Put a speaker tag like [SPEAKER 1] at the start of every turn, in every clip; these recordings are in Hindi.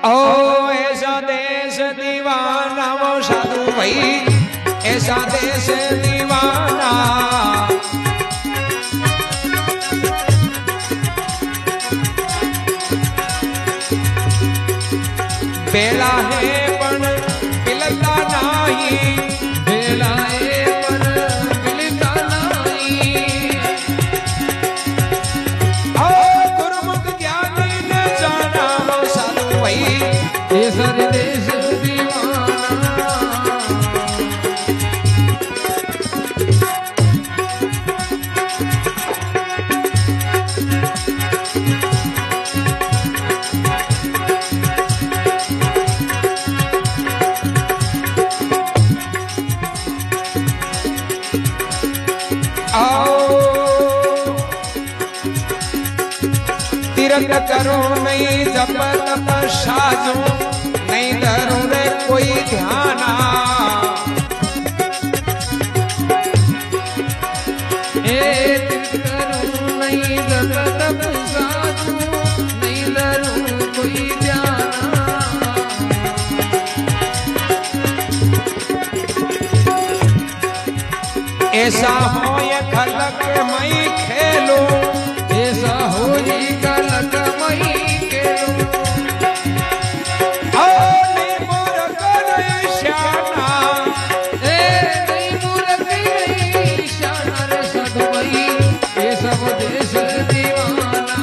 [SPEAKER 1] ओ ऐसा देश दीवाना वो साधु भाई, ऐसा देश दीवाना। बेला है पण पिलता नहीं, बेला है पण पिलता नहीं। ओ गुरुमुख ज्ञानी ने जाना वो साधु भाई, ये सारे देश दीवाना। तीरथ करो नहीं जप तप साजो, नहीं धरो रे कोई ध्याना। तीरथ करो नहीं जप तप साजो, नहीं धरो कोई ध्याना। ऐसा हो ये खलक मई खेलो, ऐसा हो ये खलक मई खेलो। नहीं मूर्ख नहीं श्याना, नहीं मूर्ख नहीं श्याना रे साधु भाई, ये सब देश दीवाना।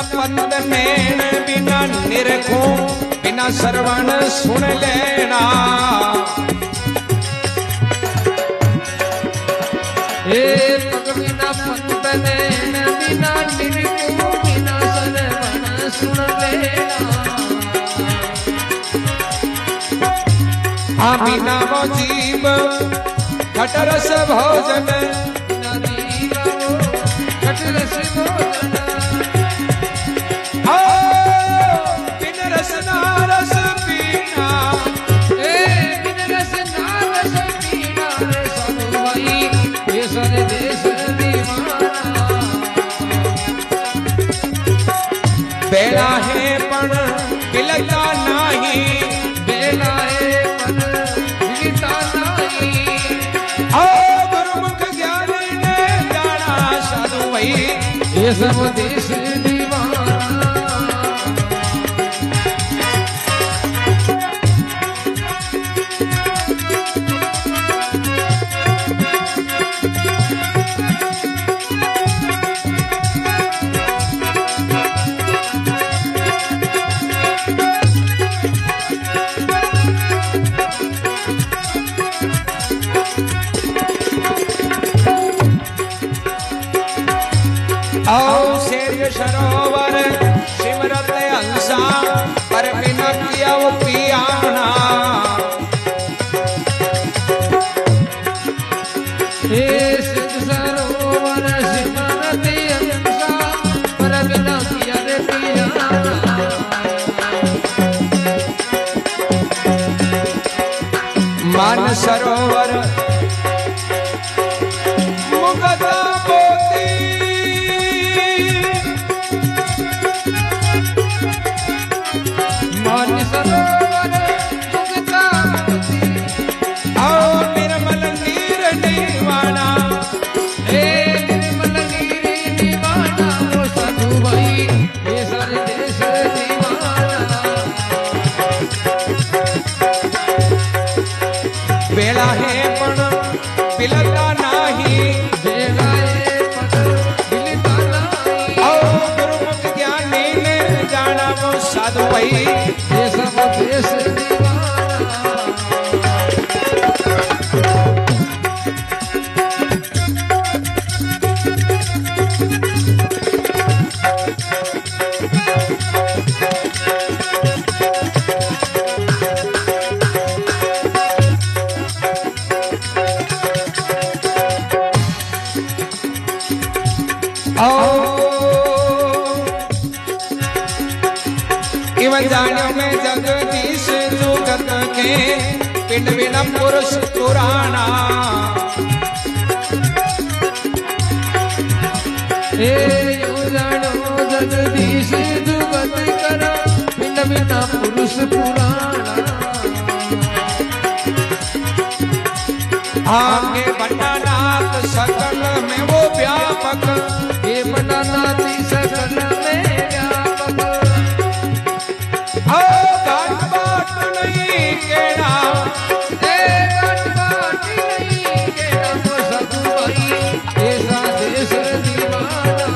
[SPEAKER 1] पंद नैन बिना निरखो, बिना श्रवण सुन लेना। पग बिना पंद नैन बिना निरखो, बिना श्रवण सुन लेना। बिना वो जीव खटरस भोजन, खटरस भोजन। बिन रस ना रस पीना, बिन रस ना रस पीना रे साधु भाई, ये सारे देश दीवाना। बेला है पण पिलता नहीं, बेला है पण पिलता नहीं। गुरुमुख ज्ञानी ने जाना साधु भाई, ये सब देश दीवाना। सरोवर सिमरत हंसा, पर बिना किया वो पियाना। सरोवर सिमरत हंसा, पर बिना किया रे पियाना। मान सरोवर मुगदा मोती, मान सरोवर मुगदा मोती। निर्मल नीर निवाना, निर्मल नीर निवाना वो साधु भाई, ये सारे देश दीवाना। बेला में पिंड बिना पुरुष पुराना।
[SPEAKER 2] हे योजनो जगदीश जुगत करा पिंड बिना पुरुष पुराना।
[SPEAKER 1] आगे बंडानाथ सकल में वो व्यापक,
[SPEAKER 2] हे बंडानाथ सकल में व्यापक।
[SPEAKER 1] ओ घाट बाट नहीं केड़ा,
[SPEAKER 2] हे घाट बाट नहीं केड़ा तो सतुआई ऐसा देश दीवाना।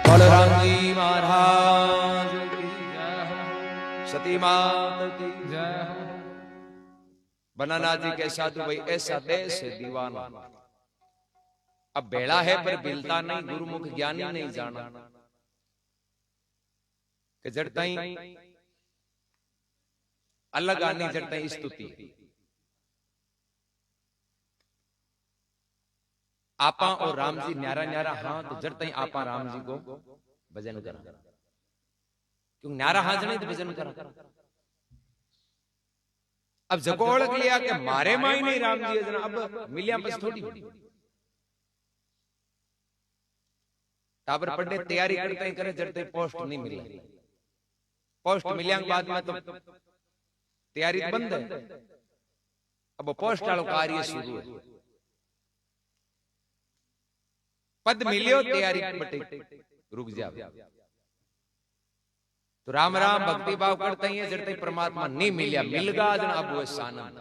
[SPEAKER 1] बलराम जी महाराज की जय, सती माता की जय। बनाना जी के साधु भाई ऐसा देश है दीवाना। अब बेड़ा है पर बिलता नहीं, गुरुमुख ज्ञानी नहीं जाना कि जड़ताई अलग आनी जड़ताई स्तुति। आपा और राम जी न्यारा न्यारा हाँ तो जड़ताई आपा राम जी को भजन करा, क्यों न्यारा हाँ जने तो भजन करा। अब जगो ओळख लिया कि मारे माई नहीं राम जी जना, अब मिलिया बस थोड़ी टाबर पढ़ने तैयारी करते ही करे जड़ते पोस्ट नहीं मिला। पोस्ट मिलने के बाद में तो तैयारी बंद है। अब पोस्ट वालों कार्य शुरू है। पद मिलियो तैयारी बटे रुक जाओ। तो राम राम भक्ति भाव करते ही जड़ते परमात्मा नहीं मिलिया, मिलगा जन अब वो सानंद।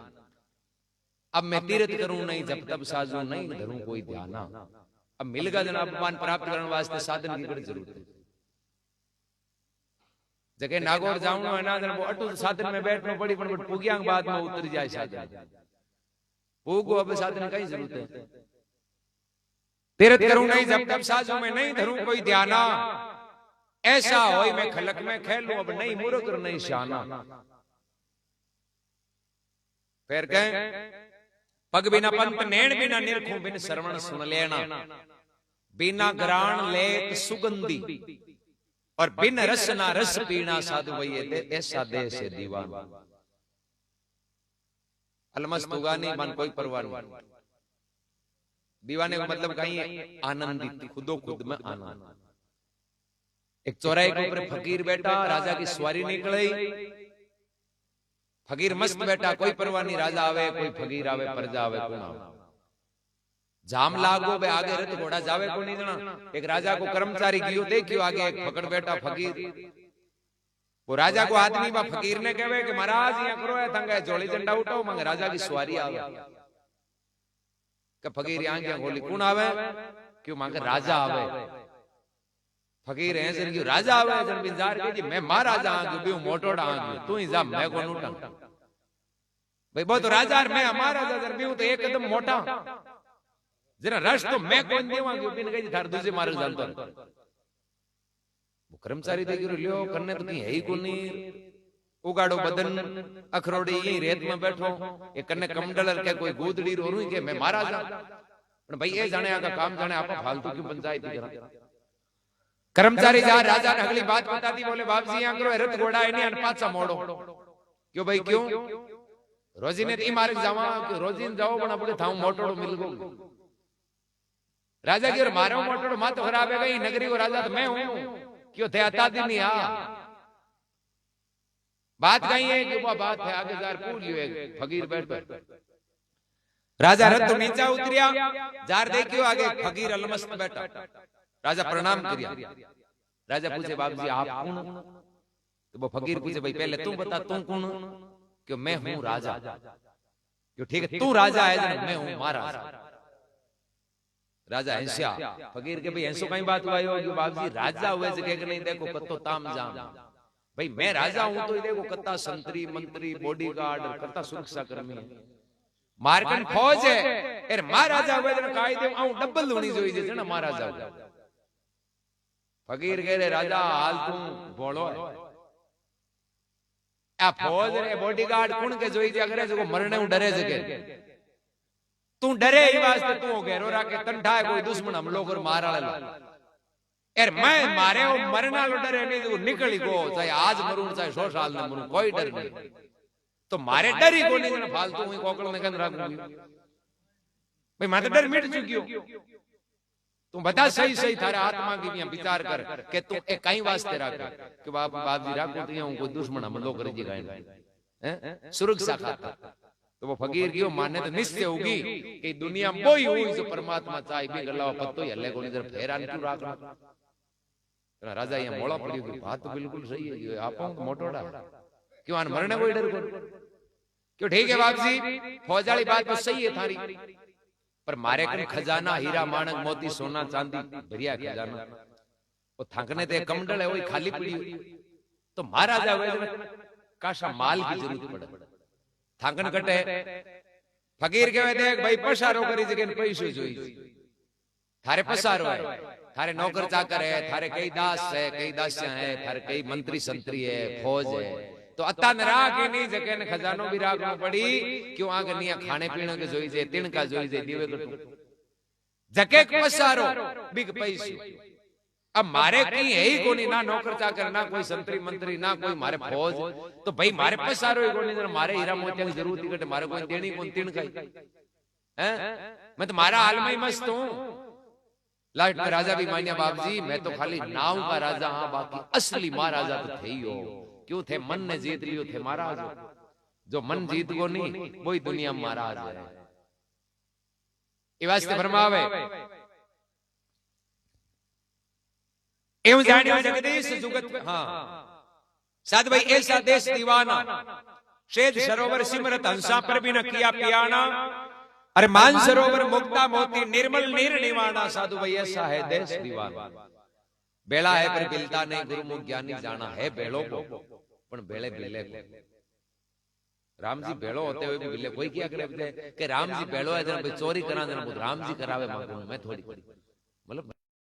[SPEAKER 1] अब मैं तीर्थ करूं नहीं, जब तब साजू नहीं धरूं कोई ध्याना। अब मिलगा जन अपमान प्राप्त करने वास्ते साधन की बड़ी जरूरत है। जगह नागौर जाऊं है ना जन वो अटूट साधन में बैठना पड़ी, पर पुगिया बाद में उतर जाए साधन। पुगो अब साधन की जरूरत है। तीर्थ करूं नहीं, जब तब साजू में नहीं धरूं कोई ध्याना। ऐसा होई मैं खलक में खेलूं, अब नहीं मूर्ख और नहीं शाना। फिर कहें पग बिना पंत नैण बिना निरखूं, बिन श्रवण सुन लेना। बिना ग्राण लेत सुगंधी और बिन रस ना रस पीना। साधु भैया ऐसा देश है दीवाना। अलमस्त उगानी मन कोई परवाह नहीं। दीवाने का मतलब कहीं है आनंदित, खुदो खुद में आनंद। एक चौराहे के ऊपर फकीर बैठा, राजा की सवारी निकली। फकीर मस्त बैठा, कोई परवाह नहीं। राजा आवे कोई फकीर आवे, प्रजा आवे कौन आवे। जाम लागो बे आगे रथ घोड़ा जावे को नहीं जना। एक राजा को कर्मचारी गियो देखियो आगे एक पकड़ बैठा फकीर। वो राजा को आदमी बा फकीर ने कहे कि महाराज यहाँ करो है तंगे जोड़ी झंडा उठाओ, मगर राजा की सवारी आवे। कि फकीर यहाँ क्या बोली कौन आवे, क्यों मांगे राजा आवे। फकीर है जन क्यों राजा आवे जन बिंजार के जी मैं महाराजा आ गयो, मोटोड़ा आ गयो, तू ही जा मैं को नूटा। भाई वो तो राजा मैं हमारा राजा जन भी तो एक कदम मोटा जरा रश तो मैं कौन देवा गयो। बिन कही थार दूसरे मार्ग जानतो। वो कर्मचारी दे गिरो लियो करने तो नहीं है ही कोनी। उगाड़ो बदन अखरोड़ी यही रेत में बैठो, एक कन्ने कमंडलर के कोई गोदड़ी रोरू के मैं महाराजा। पर भाई ये जाने आका काम जाने आपा फालतू क्यों पंचायत करा। कर्मचारी जा राजा ने अगली बात बता दी, बोले बाप जी यहाँ करो रथ घोड़ा है नहीं अनपाचा मोड़ो। क्यों भाई क्यों? रोजी ने ती मार्ग जावा, रोजी जाओ बना बोले थाऊ मोटोड़ो मिल गो। राजा की मारो मोटोड़ो मां तो खराब है गई नगरी को राजा तो मैं हूं, क्यों थे आता दिन नहीं आ। बात कही है कि वो बात है आगे जार पूछ लियो। फकीर बैठ राजा रथ तो नीचा उतरिया, जार देखियो आगे फकीर अलमस्त बैठा। राजा प्रणाम किया। राजा पूछे बाप जी आप कौन? तो वो फकीर पूछे भाई पहले तू बता तू कौन? क्यों मैं हूं राजा। क्यों ठीक है तू राजा है मैं हूं महाराज। राजा हंसिया। फकीर के भाई हंसो कहीं बात हुआ हो बाप जी राजा हुए जगह के नहीं देखो कत्तो ताम जाम। भाई मैं राजा हूं तो देखो कत्ता संतरी मंत्री बॉडीगार्ड कत्ता सुरक्षा कर्मी है। मारकन फौज है एर महाराजा हुए जन कायदे आऊं डबल होनी जोईजे जन महाराजा हुए। फकीर कह रहे राजा हाल तू बोलो आ फौज रे बॉडीगार्ड कुण के जोई जे करे जो मरने उ डरे जगे। तू डरे ई वास्ते तू घेरो राखे तंठा है कोई दुश्मन हमलो कर मार आला। यार मैं मारे वो मरना लो डरे नहीं, वो निकली गो, चाहे आज मरूं चाहे 100 साल में मरूं, कोई डर नहीं। तो मारे डर ही को नहीं, फालतू हुई कोकल में गंद रख भाई, मैं तो डर मिट चुकी हूं। तू बता सही सही थारे आत्मा की भी विचार कर कि तू एक कई वास्ते रख कि बाप जी राखो तो हूं कोई दुश्मन हमलो करे जी गाय हैं सुरक्षा खाता। तो वो फकीर की मान्य तो निश्चय होगी कि दुनिया में वही हुई जो परमात्मा चाहे भी गल्ला पत्तो ही हल्ले को नहीं फेरान क्यों रखना। राजा ये मोड़ा पड़ी हुई बात तो बिल्कुल सही है, आप तो मोटोड़ा क्यों आन मरने कोई डर को क्यों। ठीक है बाप जी, फौजाली बात तो सही है थारी, पर मारे कम खजाना हीरा माणक मोती सोना चांदी भरिया खजाना, वो थकने ते कमंडल है वही खाली पड़ी हुई। तो महाराजा काशा माल की जरूरत पड़े, थाकन कटे। फकीर कहवे देख भाई पसारो करी जगह पैसो जोई, थारे पसारो है, थारे नौकर चाकर है, थारे कई दास है, कई दासियां है, थारे कई मंत्री संतरी है, फौज है। तो अता न राख ही नहीं जगह ने खजानो भी राखना पड़ी, क्यों आगे निया खाने पीने के जोई जे, तिनका जोई जे, दीवे कटू जके पसारो बिग पैसो। अब मारे कहीं है ही कोनी, ना नौकर चाकर, ना कोई संतरी मंत्री, ना कोई मारे फौज। तो भाई मारे पसारो ही कोनी, मारे हीरा मोतिया की जरूरत ही कटे, मारे कोई देनी कौन तिन का है। मैं तो मारा हाल में ही मस्त हूं। लास्ट में राजा भी मानिया बाप जी मैं तो खाली नाव का राजा हाँ, बाकी असली महाराजा तो थे ही हो। क्यों थे, मन ने जीत लियो थे महाराज। जो मन जीत गो नहीं वही दुनिया में महाराज है। ये वास्ते फरमावे एवं जानियो जगदीश जुगत। हाँ साध भाई ऐसा देश दीवाना, शेद सरोवर सिमरत हंसा पर भी न किया पियाना, अरे मान सरोवर मुक्ता मोती निर्मल निर्निवाणा। साधु भाई ऐसा है देश दीवाना, बेड़ा है पर बिलता नहीं, गुरुमुख ज्ञानी जाना है बेड़ो को पण बेड़े बिले को। राम जी बेड़ो होते हुए भी बिले कोई क्या करे कि राम जी बेड़ो है जरा चोरी करा, जरा राम जी करावे मांगू मैं थोड़ी मतलब